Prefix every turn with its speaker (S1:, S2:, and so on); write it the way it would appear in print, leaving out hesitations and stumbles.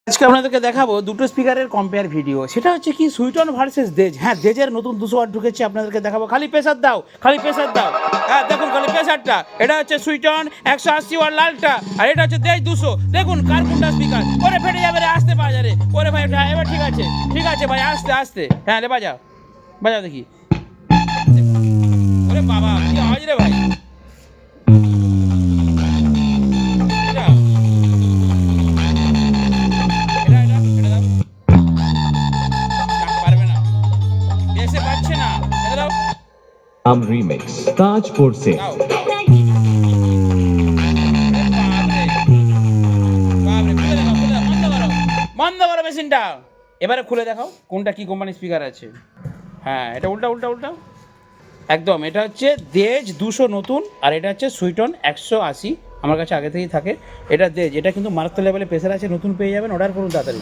S1: আজকে আপনাদেরকে দেখাবো দুটো স্পিকারের কম্পেয়ার ভিডিও। সেটা হচ্ছে কি সুইটন ভার্সেস দেজ। হ্যাঁ, দেজের নতুন 200 ওয়াট ঢুকেছে, আপনাদেরকে দেখাবো। খালি প্রেসার দাও, খালি প্রেসার দাও। হ্যাঁ দেখুন, খালি প্রেসারটা। এটা হচ্ছে সুইটন 180 ওয়াট লালটা, আর এটা হচ্ছে দেজ 200। দেখুন কার কোনটা স্পিকার। ওরে ফেটে যাবে রে, আসতে পারে রে। ওরে ভাই ওটা এবার ঠিক আছে, ঠিক আছে ভাই, আস্তে আস্তে। হ্যাঁ রে, বাজাও বাজাও দেখি। ওরে বাবা, কি আওয়াজ রে ভাই। এসে পাচ্ছে না, এটা দাও
S2: রিমিক্স তাজপুর সে
S1: দাও। বাপরে, খুলে দেখাও, খুলে দাও, বন্ধ করো, বন্ধ করো মেশিনটা। এবারে খুলে দেখাও কোনটা কি কোম্পানির স্পিকার আছে। হ্যাঁ, এটা উল্টা উল্টা উল্টা একদম। এটা হচ্ছে দেজ 200 নতুন, আর এটা হচ্ছে সুইটন 180, আমার কাছে আগে থেকেই থাকে। এটা দেজ, এটা কিন্তু মারাত্মক লেভেলে প্রেসার আছে, নতুন পেয়ে যাবেন, অর্ডার করুন তাড়াতাড়ি।